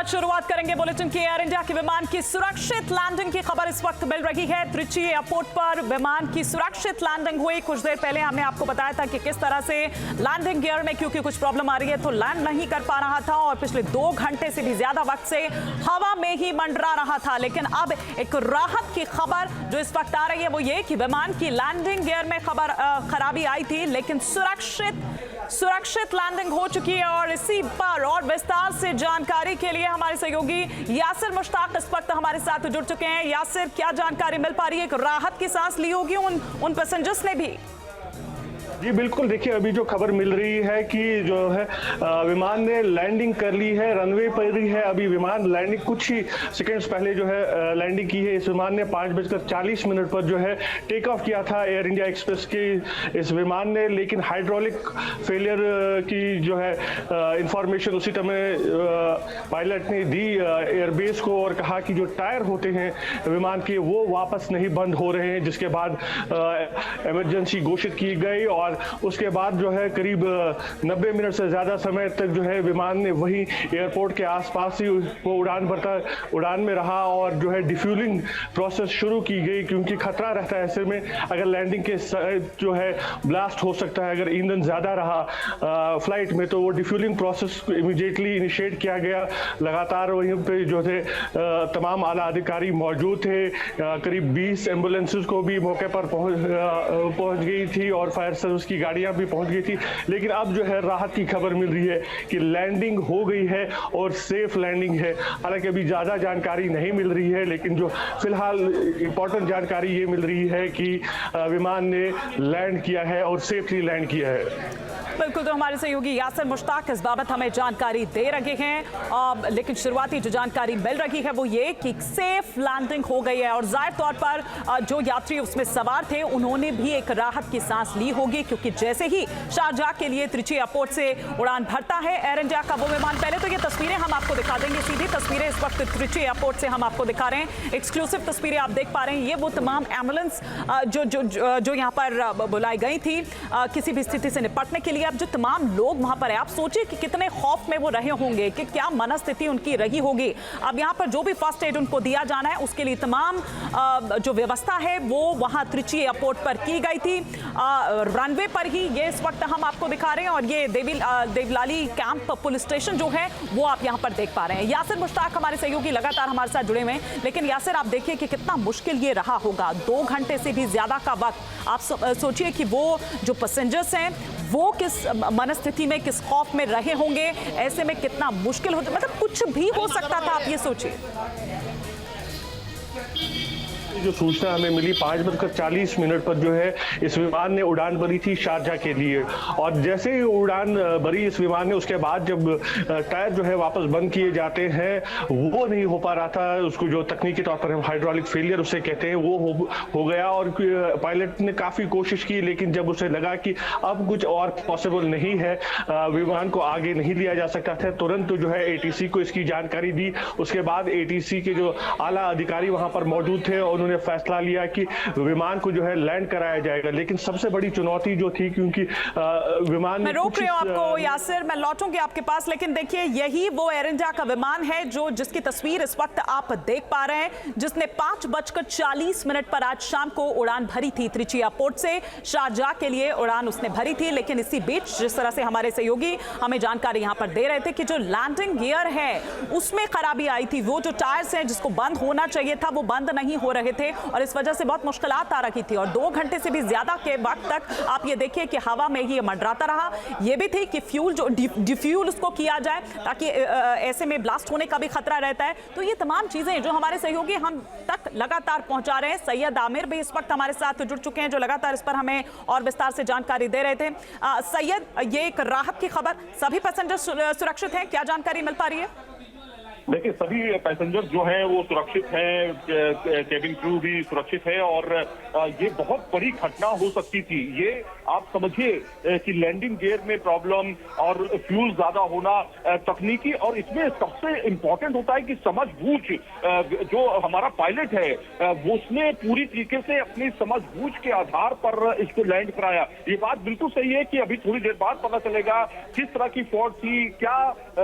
साथ शुरुआत करेंगे बुलेटिन की। एयर इंडिया के विमान की सुरक्षित लैंडिंग की खबर इस वक्त मिल रही है। त्रिची एयरपोर्ट पर विमान की सुरक्षित लैंडिंग हुई। कुछ देर पहले हमने आपको बताया था कि किस तरह से लैंडिंग गियर में क्योंकि कुछ प्रॉब्लम आ रही है तो लैंड नहीं कर पा रहा था और पिछले 2 घंटे से भी ज्यादा वक्त से हवा में ही मंडरा रहा था। लेकिन अब एक राहत की खबर जो इस वक्त आ रही है वो ये कि विमान की लैंडिंग गियर में खराबी आई थी, लेकिन सुरक्षित लैंडिंग हो चुकी है। और इसी पर और विस्तार से जानकारी के लिए हमारे सहयोगी यासिर मुश्ताक इस वक्त हमारे साथ जुड़ चुके हैं। यासिर, क्या जानकारी मिल पा रही है? एक राहत की सांस ली होगी उन पैसेंजर्स ने भी? जी बिल्कुल, देखिए अभी जो खबर मिल रही है कि जो है विमान ने लैंडिंग कर ली है, रनवे पर ही है अभी विमान। लैंडिंग कुछ ही सेकंड्स पहले जो है लैंडिंग की है। इस विमान ने 5:40 पर जो है टेक ऑफ किया था एयर इंडिया एक्सप्रेस के इस विमान ने, लेकिन हाइड्रोलिक फेलियर की जो है इंफॉर्मेशन उसी समय पायलट ने दी एयरबेस को और कहा कि जो टायर होते हैं विमान के वो वापस नहीं बंद हो रहे हैं, जिसके बाद इमरजेंसी घोषित की गई। और उसके बाद जो है करीब 90 मिनट से ज़्यादा समय तक जो है विमान ने वही एयरपोर्ट के आसपास ही वो उड़ान में रहा और जो है डिफ्यूलिंग प्रोसेस शुरू की गई, क्योंकि खतरा रहता है ऐसे में अगर लैंडिंग के जो है ब्लास्ट हो सकता है। अगर ईंधन ज़्यादा रहा फ्लाइट में तो वो डिफ्यूलिंग प्रोसेस इमीडिएटली इनिशिएट किया गया। लगातार वहीं पे जो थे तमाम आला अधिकारी मौजूद थे। करीब 20 एम्बुलेंसेज को भी मौके पर पहुँच गई थी और फायर सर्विस की गाड़ियां भी पहुंच गई थी। लेकिन अब जो है राहत की खबर मिल रही है कि लैंडिंग हो गई है और सेफ लैंडिंग है। हालांकि अभी ज़्यादा जानकारी नहीं मिल रही है, लेकिन जो फिलहाल इंपॉर्टेंट जानकारी ये मिल रही है कि विमान ने लैंड किया है और सेफली लैंड किया है। बिल्कुल, तो हमारे सहयोगी यासिर मुश्ताक इस बाबत हमें जानकारी दे रहे हैं। लेकिन शुरुआती जो जानकारी मिल रही है वो ये कि सेफ लैंडिंग हो गई है और जाहिर तौर पर जो यात्री उसमें सवार थे उन्होंने भी एक राहत की सांस ली होगी, क्योंकि जैसे ही शारजाह के लिए त्रिची एयरपोर्ट से उड़ान भरता है एयर इंडिया का वो विमान, पहले तो ये तस्वीरें हम आपको दिखा देंगे। सीधी तस्वीरें इस वक्त त्रिची एयरपोर्ट से हम आपको दिखा रहे हैं। एक्सक्लूसिव तस्वीरें आप देख पा रहे हैं। ये वो तमाम एम्बुलेंस जो यहाँ पर बुलाई गई थी किसी भी स्थिति से निपटने के लिए। अब जो तमाम लोग वहां पर है, आप सोचिए कि कितने खौफ में वो रहे होंगे, कि क्या मनस्थिति उनकी रही होगी। अब यहाँ पर जो भी फर्स्ट एड उनको दिया जाना है उसके लिए तमाम जो व्यवस्था है वो वहां त्रिची एयरपोर्ट पर की गई थी। रनवे पर ही ये इस वक्त हम आपको दिखा रहे हैं और ये देवलाली कैंप पुलिस स्टेशन जो है वो आप यहाँ पर देख पा रहे हैं। यासिर मुश्ताक हमारे सहयोगी लगातार हमारे साथ जुड़े हुए हैं। लेकिन यासिर, आप देखिए कि कितना मुश्किल ये रहा होगा। 2 घंटे से भी ज्यादा का वक्त आप सोचिए कि वो जो पैसेंजर्स हैं वो किस मनस्थिति में, किस खौफ में रहे होंगे। ऐसे में कितना मुश्किल होता, मतलब कुछ भी हो सकता था, आप ये सोचिए। जो सूचना हमें मिली 5:40 पर जो है इस विमान ने उड़ान भरी थी शारजाह के लिए, और जैसे ही उड़ान भरी इस विमान ने उसके बाद जब टायर जो है वापस बंद किए जाते हैं वो नहीं हो पा रहा था। उसको जो तकनीकी तौर पर हम हाइड्रोलिक फेलियर उसे कहते हैं वो हो गया और पायलट ने काफ़ी कोशिश की, लेकिन जब उसे लगा कि अब कुछ और पॉसिबल नहीं है, विमान को आगे नहीं लिया जा सकता था, तुरंत जो है ATC को इसकी जानकारी दी। उसके बाद ATC के जो आला अधिकारी वहां पर मौजूद थे और उन्होंने फैसला लिया कि विमान को जो है लैंड कराया जाएगा। लेकिन सबसे बड़ी चुनौती जो थी, क्योंकि विमान मैं रोक रही हूं आपको यासिर, मैं लौटूंगी आपके पास, लेकिन देखिए यही वो एयर इंडिया का विमान है जिसकी तस्वीर इस वक्त आप देख पा रहे हैं, जिसने 5:40 पर आज शाम को उड़ान भरी थी त्रिची एयरपोर्ट से शारजाह के लिए उड़ान उसने भरी थी। लेकिन इसी बीच जिस तरह से हमारे सहयोगी हमें जानकारी यहां पर दे रहे थे कि जो लैंडिंग गियर है उसमें खराबी आई थी। वो जो टायर्स हैं जिसको बंद होना चाहिए था वो बंद नहीं हो रहे थे और इस वजह से बहुत मुश्किलात आ रही थी। और 2 घंटे से भी ज्यादा के वक्त तक आप ये देखिए कि हवा में ही मंडराता रहा। ये भी थी कि फ्यूल जो डिफ्यूल उसको किया जाए ताकि ऐसे में ब्लास्ट होने का भी खतरा रहता है। तो ये तमाम चीजें जो हमारे सहयोगी हम तक लगातार पहुंचा रहे हैं। सैयद आमिर भी इस वक्त हमारे साथ जुड़ चुके हैं जो लगातार इस पर हमें और विस्तार से जानकारी दे रहे थे। सैयद, ये एक राहत की खबर, सभी पैसेंजर सुरक्षित हैं, क्या जानकारी मिल पा रही है? देखिए, सभी पैसेंजर जो हैं वो सुरक्षित हैं, केबिन क्रू भी सुरक्षित है और ये बहुत बड़ी घटना हो सकती थी। ये आप समझिए कि लैंडिंग गियर में प्रॉब्लम और फ्यूल ज्यादा होना तकनीकी, और इसमें सबसे इम्पोर्टेंट होता है कि समझबूझ जो हमारा पायलट है वो उसने पूरी तरीके से अपनी समझबूझ के आधार पर इसको लैंड कराया। ये बात बिल्कुल सही है कि अभी थोड़ी देर बाद पता चलेगा किस तरह की फॉल्ट थी, क्या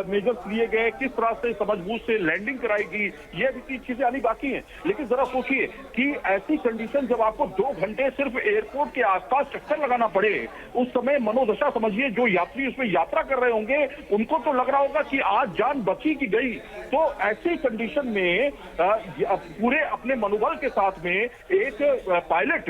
मेजर्स लिए गए, किस तरह से समझबूझ सूझबूझ से लैंडिंग कराएगी, ये अभी चीजें आनी बाकी हैं। लेकिन जरा सोचिए कि ऐसी कंडीशन जब आपको 2 घंटे सिर्फ एयरपोर्ट के आसपास चक्कर लगाना पड़े, उस समय मनोदशा समझिए, जो यात्री उसमें यात्रा कर रहे होंगे उनको तो लग रहा होगा कि आज जान बची की गई। तो ऐसी कंडीशन में पूरे अपने मनोबल के साथ में एक पायलट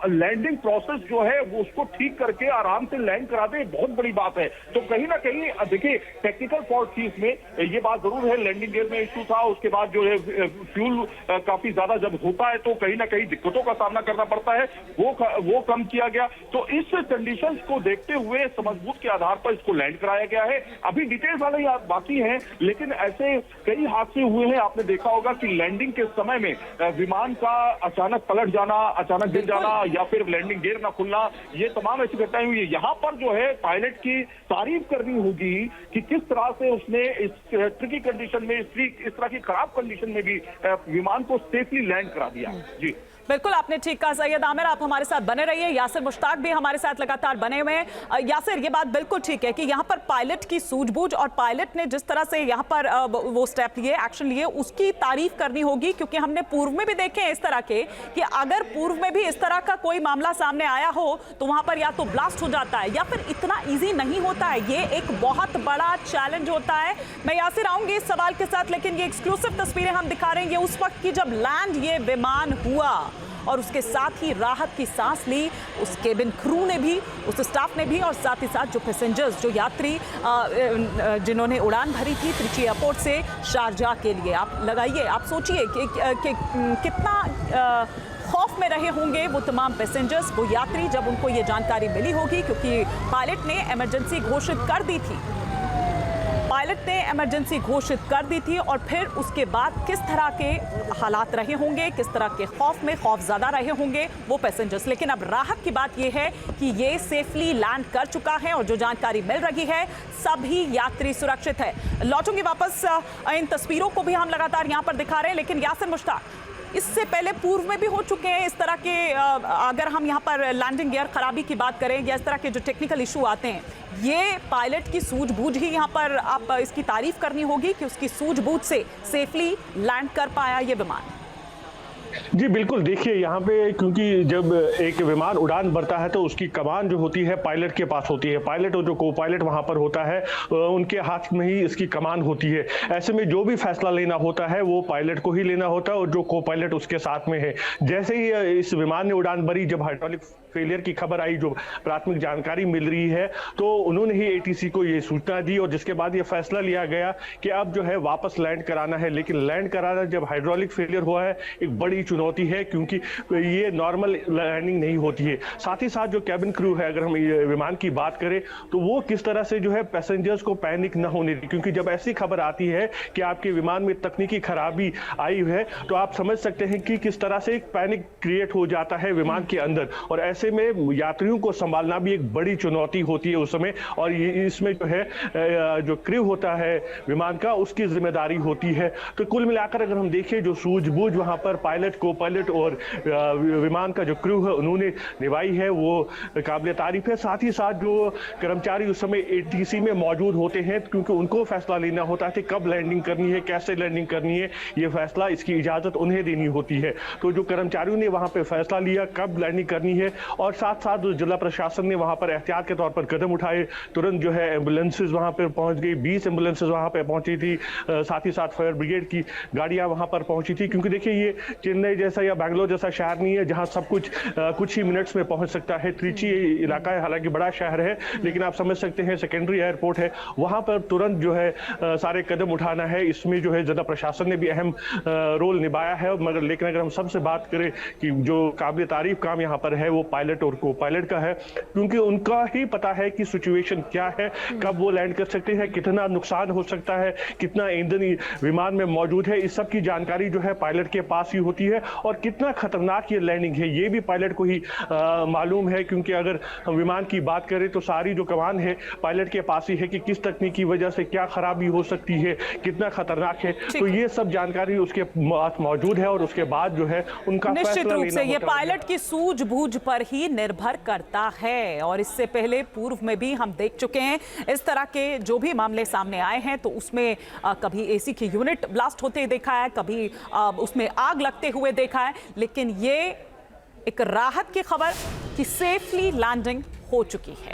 लैंडिंग प्रोसेस जो है वो उसको ठीक करके आराम से लैंड करा दे, बहुत बड़ी बात है। तो कहीं ना कहीं देखिए टेक्निकल फॉल्ट थी इसमें, ये बात जरूर है। लैंडिंग गियर में इशू था, उसके बाद जो है फ्यूल काफी ज्यादा जब होता है तो कहीं ना कहीं दिक्कतों का सामना करना पड़ता है, वो कम किया गया। तो इस कंडीशंस को देखते हुए समझबूझ के आधार पर इसको लैंड कराया गया है। अभी डिटेल्स वाले बाकी हैं, लेकिन ऐसे कई हादसे हुए हैं। आपने देखा होगा कि लैंडिंग के समय में विमान का अचानक पलट जाना, अचानक गिर जाना या फिर लैंडिंग गियर ना खुलना, ये तमाम ऐसी घटनाएं हुई है। यहाँ पर जो है पायलट की तारीफ करनी होगी कि किस तरह से उसने इस ट्रिकी कंडीशन में, इस तरह की खराब कंडीशन में भी विमान को सेफली लैंड करा दिया। जी बिल्कुल, आपने ठीक कहा सैयद आमिर, आप हमारे साथ बने रहिए। यासिर मुश्ताक भी हमारे साथ लगातार बने हुए हैं। यासिर, ये बात बिल्कुल ठीक है कि यहाँ पर पायलट की सूझबूझ और पायलट ने जिस तरह से यहाँ पर वो स्टेप लिए, एक्शन लिए, उसकी तारीफ करनी होगी, क्योंकि हमने पूर्व में भी देखे हैं इस तरह के कि अगर पूर्व में भी इस तरह का कोई मामला सामने आया हो तो वहाँ पर या तो ब्लास्ट हो जाता है या फिर इतना ईजी नहीं होता है। ये एक बहुत बड़ा चैलेंज होता है। मैं यासिर आऊंगी इस सवाल के साथ, लेकिन ये एक्सक्लूसिव तस्वीरें हम दिखा रहे हैं ये उस वक्त की जब लैंड ये विमान हुआ और उसके साथ ही राहत की सांस ली उस केबिन क्रू ने भी, उस स्टाफ ने भी, और साथ ही साथ जो पैसेंजर्स, जो यात्री जिन्होंने उड़ान भरी थी त्रिची एयरपोर्ट से शारजाह के लिए। आप लगाइए, आप सोचिए कि कितना खौफ में रहे होंगे वो तमाम पैसेंजर्स, वो यात्री, जब उनको ये जानकारी मिली होगी, क्योंकि पायलट ने इमरजेंसी घोषित कर दी थी। पायलट ने इमरजेंसी घोषित कर दी थी और फिर उसके बाद किस तरह के हालात रहे होंगे, किस तरह के खौफ ज़्यादा रहे होंगे वो पैसेंजर्स। लेकिन अब राहत की बात यह है कि ये सेफली लैंड कर चुका है और जो जानकारी मिल रही है सभी यात्री सुरक्षित है। लौटूंगी वापस, इन तस्वीरों को भी हम लगातार यहाँ पर दिखा रहे हैं। लेकिन यासिर मुश्ताक, इससे पहले पूर्व में भी हो चुके हैं इस तरह के, अगर हम यहाँ पर लैंडिंग गियर खराबी की बात करें या इस तरह के जो टेक्निकल इशू आते हैं, ये पायलट की सूझबूझ ही यहाँ पर आप इसकी तारीफ करनी होगी कि उसकी सूझबूझ से सेफली लैंड कर पाया ये विमान। जी बिल्कुल, देखिए यहाँ पे क्योंकि जब एक विमान उड़ान भरता है तो उसकी कमान जो होती है पायलट के पास होती है। पायलट और जो को पायलट वहाँ पर होता है उनके हाथ में ही इसकी कमान होती है। ऐसे में जो भी फैसला लेना होता है वो पायलट को ही लेना होता है और जो को पायलट उसके साथ में है। जैसे ही इस विमान ने उड़ान भरी, जब हाइड्रोलिक फेलियर की खबर आई, जो प्राथमिक जानकारी मिल रही है, तो उन्होंने ही एटीसी को ये सूचना दी और जिसके बाद ये फैसला लिया गया कि अब जो है वापस लैंड कराना है। लेकिन लैंड कराना जब हाइड्रोलिक फेलियर हुआ है एक बड़ी चुनौती है, क्योंकि ये नॉर्मल लैंडिंग नहीं होती है। साथ ही साथ जो कैबिन क्रू है, अगर हम विमान की बात करें तो वो किस तरह से जो है पैसेंजर्स को पैनिक न होने दी, क्योंकि जब ऐसी खबर आती है कि आपके विमान में तकनीकी खराबी आई है तो आप समझ सकते हैं कि किस तरह से एक पैनिक क्रिएट हो जाता है विमान के अंदर। और ऐसे में यात्रियों को संभालना भी एक बड़ी चुनौती होती है उस समय, और इसमें जो है जो क्रू होता है विमान का, उसकी जिम्मेदारी होती है। तो कुल मिलाकर अगर हम देखें जो सूझबूझ वहां पर पायलट, को पायलट और विमान का जो क्रू है उन्होंने निभाई है वो काबिल तारीफ है। साथ ही साथ जो कर्मचारी उस समय एटीसी में मौजूद होते हैं, क्योंकि उनको फैसला लेना होता है कि कब लैंडिंग करनी है, कैसे लैंडिंग करनी है, ये फैसला, इसकी इजाजत उन्हें देनी होती है। तो जो कर्मचारियों ने वहां पर फैसला लिया कब लैंडिंग करनी है, और साथ साथ जिला प्रशासन ने वहां पर एहतियात के तौर पर कदम उठाए। तुरंत जो है एम्बुलेंसेज वहां पर पहुंच गई, 20 एम्बुलेंसेज वहां पर पहुंची थी। साथ ही साथ फायर ब्रिगेड की गाड़ियां वहां पर पहुंची थी, क्योंकि देखिए ये चेन्नई जैसा या बैंगलोर जैसा शहर नहीं है जहां सब कुछ कुछ ही मिनट्स में पहुंच सकता है। त्रिची इलाका है, हालांकि बड़ा शहर है, लेकिन आप समझ सकते हैं सेकेंडरी एयरपोर्ट है, वहां पर तुरंत जो है सारे कदम उठाना है। इसमें जो है जिला प्रशासन ने भी अहम रोल निभाया है। मगर लेकिन अगर हम सबसे बात करें कि जो काबिल तारीफ काम यहाँ पर है वो पायलट और को पायलट का है, क्योंकि उनका ही पता है कि सिचुएशन क्या है, कब वो लैंड कर सकते हैं, कितना नुकसान हो सकता है, कितना ईंधन विमान में मौजूद है, इस सब की जानकारी जो है पायलट के पास ही होती है। और कितना खतरनाक ये लैंडिंग है ये भी पायलट को ही मालूम है, क्योंकि अगर हम विमान की बात करें तो सारी जो कमान है पायलट के पास ही है कि किस तकनीक की वजह से क्या खराबी हो सकती है, कितना खतरनाक है। तो ये सब जानकारी उसके पास मौजूद है और उसके बाद जो है उनका निश्चित रूप से ये पायलट की सूझबूझ पर ही निर्भर करता है। और इससे पहले पूर्व में भी हम देख चुके हैं इस तरह के जो भी मामले सामने आए हैं, तो उसमें कभी एसी की यूनिट ब्लास्ट होते देखा है, कभी उसमें आग लगते हुए देखा है, लेकिन ये एक राहत की खबर कि सेफली लैंडिंग हो चुकी है।